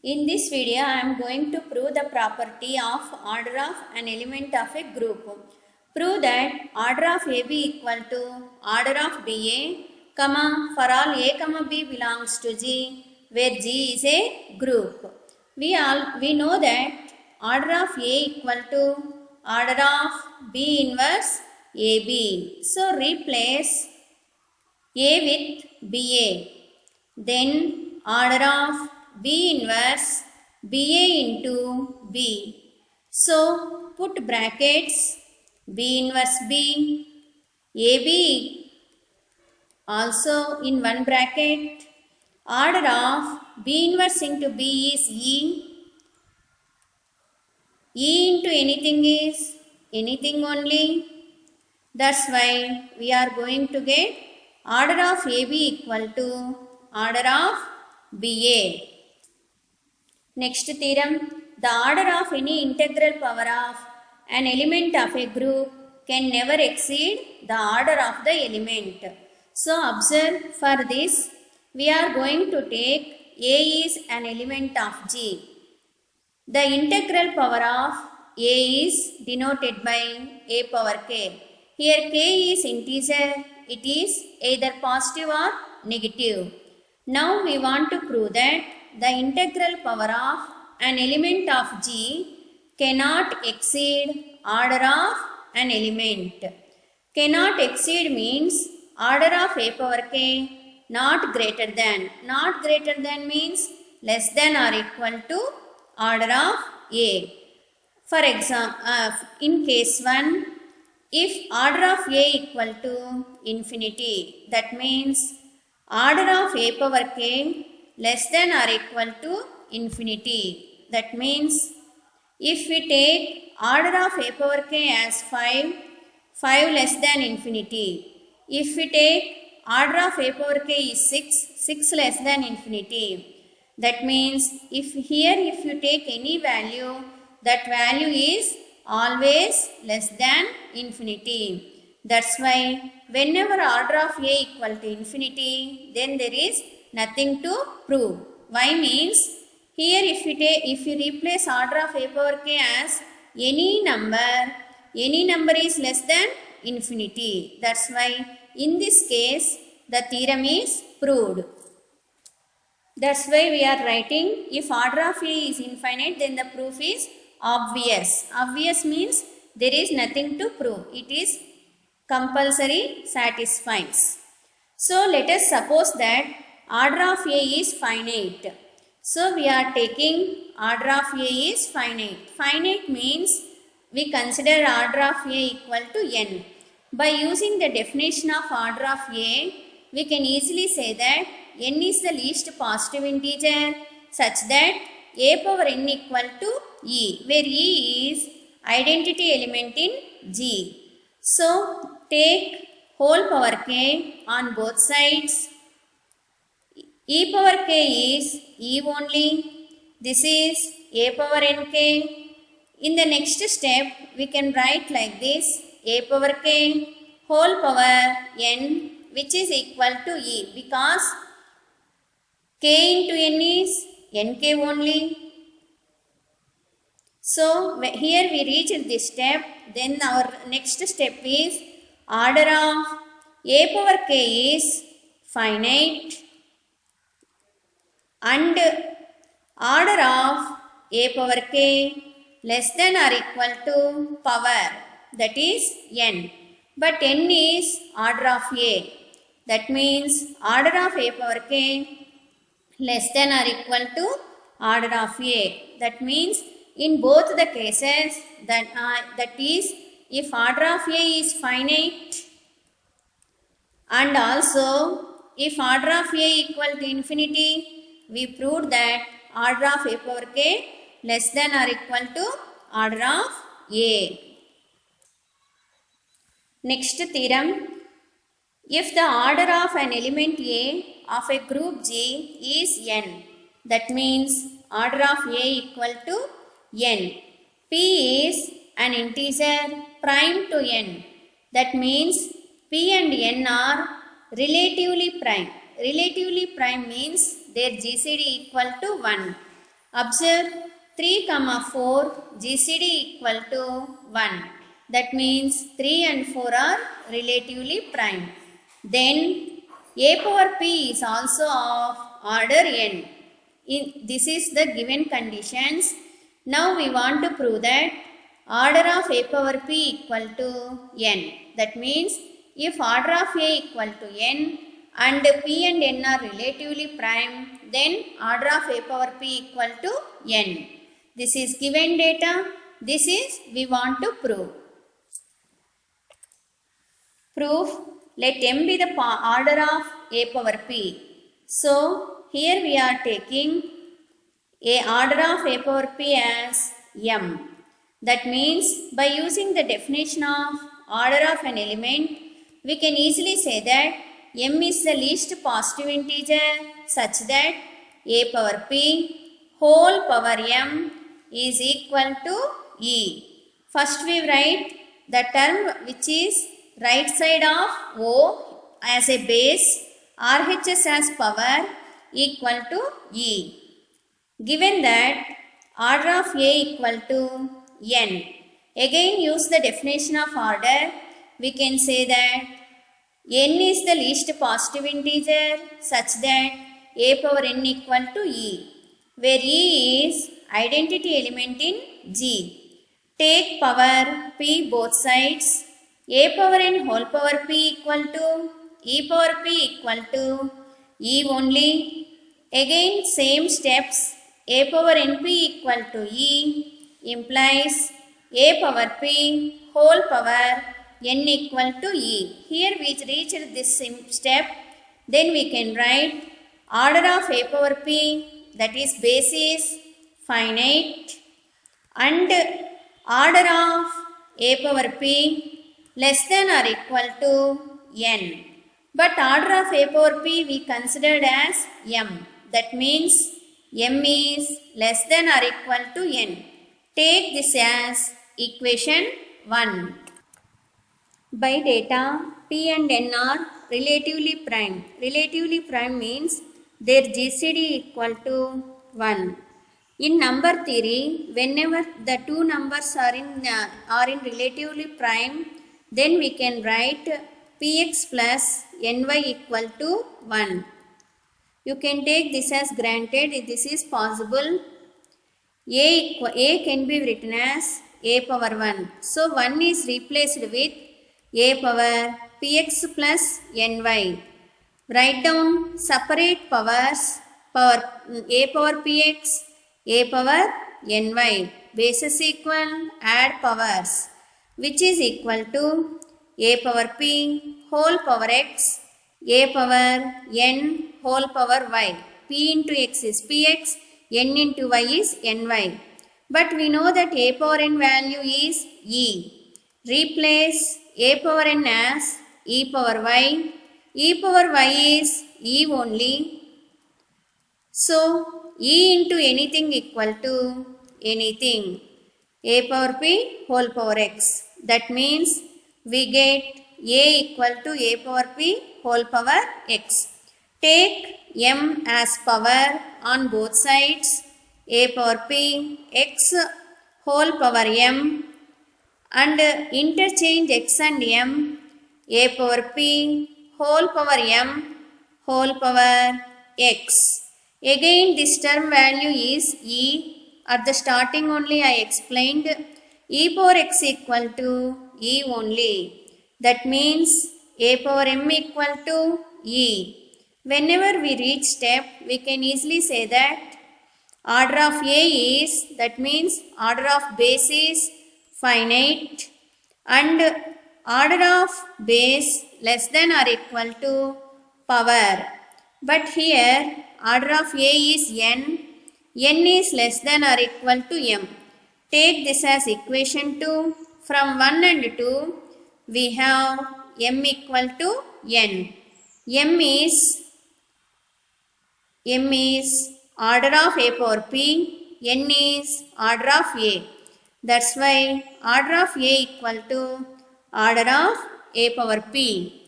In this video, I am going to prove the property of order of an element of a group. Prove that order of AB equal to order of BA, comma, for all A, comma B belongs to G, where G is a group. We know that order of A equal to order of B inverse AB. So replace A with BA. Then order of B inverse BA into B. So put brackets B inverse B, AB also in one bracket. Order of B inverse into B is E. E into anything is anything only. That's why we are going to get order of AB equal to order of BA. Next theorem, the order of any integral power of an element of a group can never exceed the order of the element. So observe, for this we are going to take A is an element of G. The integral power of A is denoted by A power k. Here k is integer, it is either positive or negative. Now we want to prove that the integral power of an element of G cannot exceed order of an element. Cannot exceed means order of A power k not greater than. Not greater than means less than or equal to order of A. For example, in case 1, if order of A equal to infinity, that means order of A power k less than or equal to infinity. That means if we take order of A power k as 5, 5 less than infinity. If we take order of A power k is 6, 6 less than infinity. That means if you take any value, that value is always less than infinity. That's why whenever order of A equal to infinity, then there is nothing to prove. Why means here if you replace order of A power k as any number is less than infinity. That's why in this case the theorem is proved. That's why we are writing if order of A is infinite, then the proof is obvious. Obvious means there is nothing to prove. It is compulsory satisfies. So let us suppose that order of A is finite. So we are taking order of A is finite. Finite means we consider order of A equal to n. By using the definition of order of A, we can easily say that n is the least positive integer such that A power n equal to E, where E is identity element in G. So take whole power k on both sides. E power k is E only. This is A power nk. In the next step, we can write like this: A power k whole power n, which is equal to E, because k into n is nk only. So here we reached this step. Then our next step is order of A power k is finite and order of A power k less than or equal to power, that is n. But n is order of A. That means order of A power k less than or equal to order of A. That means in both the cases, that is if order of A is finite and also if order of A equal to infinity, we proved that order of A power k less than or equal to order of A. Next theorem, if the order of an element A of a group G is n, that means order of A equal to n. P is an integer prime to n. That means P and n are relatively prime. Relatively prime means their GCD equal to 1. Observe 3, 4 GCD equal to 1. That means 3 and 4 are relatively prime. Then a power p is also of order n. This is the given conditions. Now we want to prove that order of a power p equal to n. That means if order of a equal to n and p and n are relatively prime, then order of a power p equal to n. This is given data. This is we want to prove. Proof. Let m be the order of a power p. So here we are taking a order of a power p as m. That means by using the definition of order of an element, we can easily say that m is the least positive integer such that a power p whole power m is equal to e. First we write the term which is right side of O as a base, RHS as power equal to E. Given that order of A equal to n, again use the definition of order, we can say that n is the least positive integer such that a power n equal to e, where e is identity element in G. Take power p both sides. A power n whole power p equal to e power p equal to e only. Again same steps. A power np equal to e implies a power p whole power n equal to e. Here we reached this step. Then we can write order of a power p, that is base is finite, and order of a power p less than or equal to n. But order of a power p we considered as m. That means m is less than or equal to n. Take this as equation 1. By data, p and n are relatively prime. Relatively prime means their GCD equal to 1. In number theory, whenever the two numbers are in relatively prime, then we can write px plus ny equal to 1. You can take this as granted if this is possible. A can be written as a power 1. So 1 is replaced with a power px plus ny. Write down separate powers, a power px, a power ny. Bases equal, add powers, which is equal to a power p whole power x, a power n whole power y. P into x is px, n into y is ny. But we know that a power n value is e. Replace a power n as e power y. E power y is e only. So e into anything equal to anything. A power p whole power x. That means we get a equal to a power p whole power x. Take m as power on both sides. A power p x whole power m, and interchange x and m. A power p whole power m whole power x. Again this term value is e. At the starting only I explained e power x equal to e only. That means a power m equal to e. Whenever we reach step, we can easily say that order of a is, that means order of base is finite, and order of base less than or equal to power. But here order of a is n. N is less than or equal to m. Take this as equation 2. From 1 and 2, we have m equal to n. M is order of a power p. N is order of a. That's why order of a equal to order of a power p.